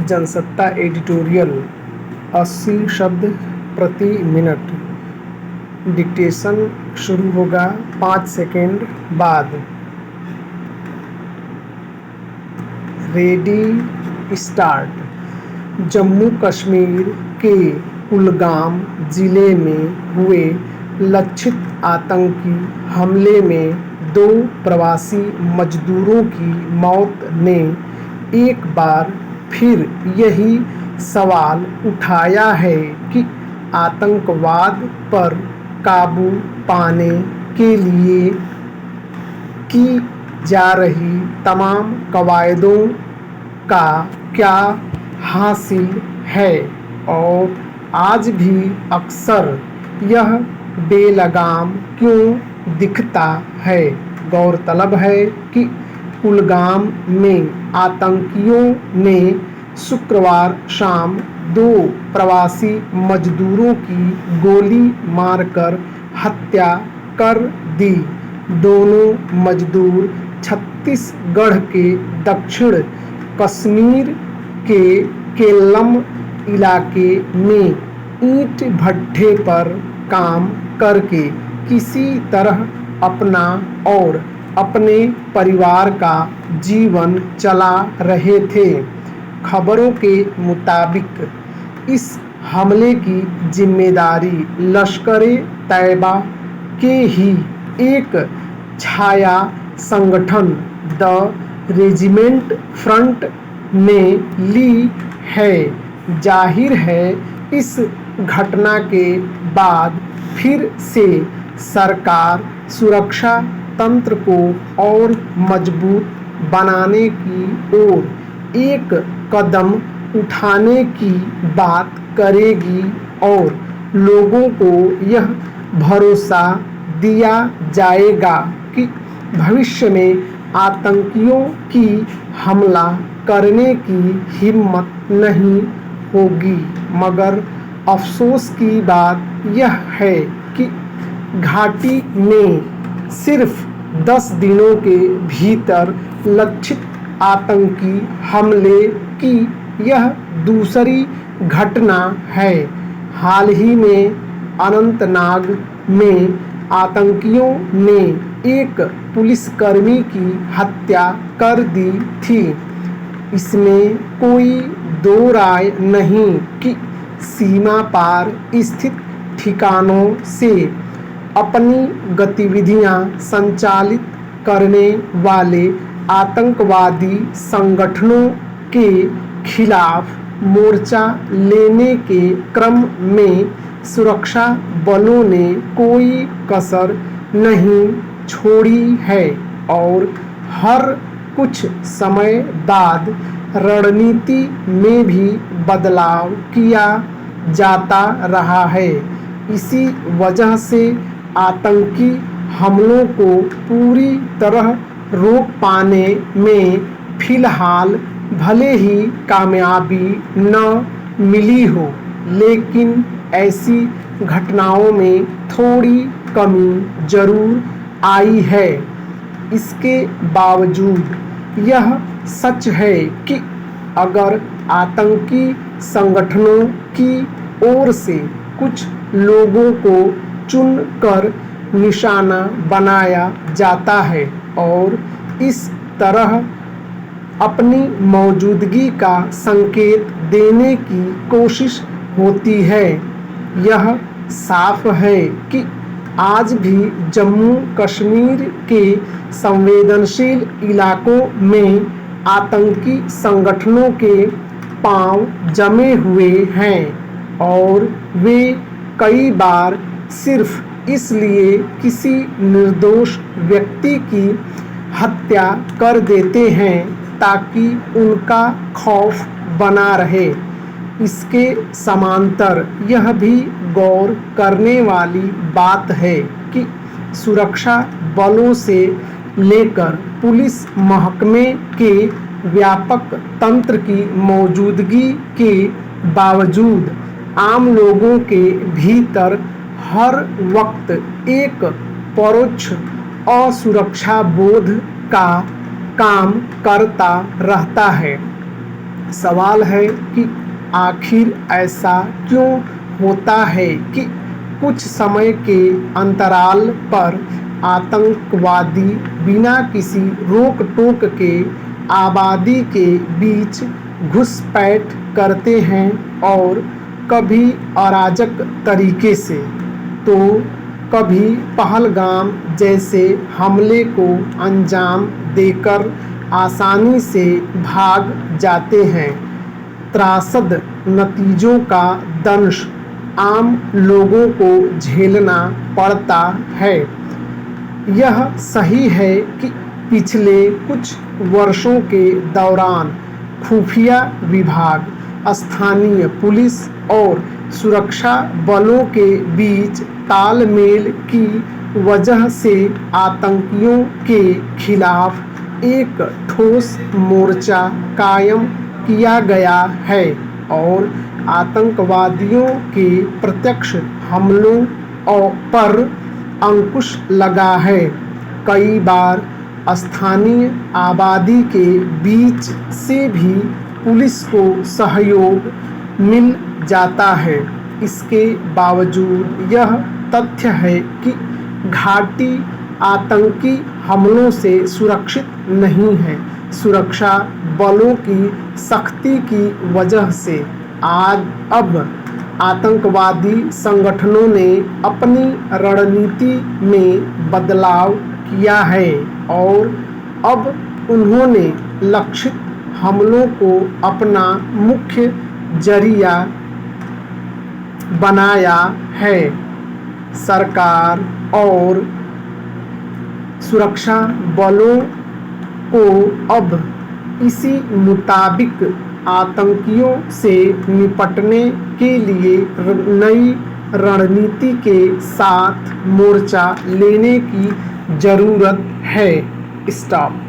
Jansatta editorial 80 शब्द प्रति minute. Dictation शुरू होगा 5 सेकेंड बाद। Ready start. जम्मू कश्मीर के कुलगाम जिले में हुए लक्षित आतंकी हमले में 2 प्रवासी मजदूरों की मौत ने एक बार फिर यही सवाल उठाया है कि आतंकवाद पर काबू पाने के लिए की जा रही तमाम कवायदों का क्या हासिल है, और आज भी अक्सर यह बेलगाम क्यों दिखता है। गौरतलब है कि कुलगाम में आतंकियों ने शुक्रवार शाम 2 प्रवासी मजदूरों की गोली मारकर हत्या कर दी। दोनों मजदूर छत्तीसगढ़ के दक्षिण कश्मीर के केल्लम इलाके में ईंट भट्ठे पर काम करके किसी तरह अपना और अपने परिवार का जीवन चला रहे थे। खबरों के मुताबिक इस हमले की जिम्मेदारी लश्कर-ए-तैयबा के ही एक छाया संगठन द रेजिमेंट फ्रंट ने ली है। जाहिर है इस घटना के बाद फिर से सरकार सुरक्षा तंत्र को और मजबूत बनाने की ओर एक कदम उठाने की बात करेगी और लोगों को यह भरोसा दिया जाएगा कि भविष्य में आतंकियों की हमला करने की हिम्मत नहीं होगी। मगर अफसोस की बात यह है कि घाटी में सिर्फ 10 दिनों के भीतर लक्षित आतंकी हमले की यह दूसरी घटना है। हाल ही में अनंतनाग में आतंकियों ने एक पुलिसकर्मी की हत्या कर दी थी। इसमें कोई दो राय नहीं कि सीमा पार स्थित ठिकानों से अपनी गतिविधियां संचालित करने वाले आतंकवादी संगठनों के खिलाफ मोर्चा लेने के क्रम में सुरक्षा बलों ने कोई कसर नहीं छोड़ी है और हर कुछ समय बाद रणनीति में भी बदलाव किया जाता रहा है। इसी वजह से आतंकी हमलों को पूरी तरह रोक पाने में फिलहाल भले ही कामयाबी न मिली हो, लेकिन ऐसी घटनाओं में थोड़ी कमी जरूर आई है। इसके बावजूद यह सच है कि अगर आतंकी संगठनों की ओर से कुछ लोगों को चुनकर निशाना बनाया जाता है और इस तरह अपनी मौजूदगी का संकेत देने की कोशिश होती है, यह साफ है कि आज भी जम्मू कश्मीर के संवेदनशील इलाकों में आतंकी संगठनों के पांव जमे हुए हैं और वे कई बार सिर्फ इसलिए किसी निर्दोष व्यक्ति की हत्या कर देते हैं ताकि उनका खौफ बना रहे। इसके समांतर यह भी गौर करने वाली बात है कि सुरक्षा बलों से लेकर पुलिस महकमे के व्यापक तंत्र की मौजूदगी के बावजूद आम लोगों के भीतर हर वक्त एक परोक्ष असुरक्षा बोध का काम करता रहता है। सवाल है कि आखिर ऐसा क्यों होता है कि कुछ समय के अंतराल पर आतंकवादी बिना किसी रोक टोक के आबादी के बीच घुसपैठ करते हैं और कभी अराजक तरीके से तो कभी पहलगाम जैसे हमले को अंजाम देकर आसानी से भाग जाते हैं। त्रासद नतीजों का दंश आम लोगों को झेलना पड़ता है। यह सही है कि पिछले कुछ वर्षों के दौरान खुफिया विभाग, स्थानीय पुलिस और सुरक्षा बलों के बीच तालमेल की वजह से आतंकियों के खिलाफ एक ठोस मोर्चा कायम किया गया है और आतंकवादियों के प्रत्यक्ष हमलों पर अंकुश लगा है। कई बार स्थानीय आबादी के बीच से भी पुलिस को सहयोग मिल जाता है। इसके बावजूद यह तथ्य है कि घाटी आतंकी हमलों से सुरक्षित नहीं है। सुरक्षा बलों की सख्ती की वजह से अब आतंकवादी संगठनों ने अपनी रणनीति में बदलाव किया है और अब उन्होंने लक्षित हमलों को अपना मुख्य जरिया बनाया है। सरकार और सुरक्षा बलों को अब इसी मुताबिक आतंकियों से निपटने के लिए नई रणनीति के साथ मोर्चा लेने की जरूरत है। स्टॉप।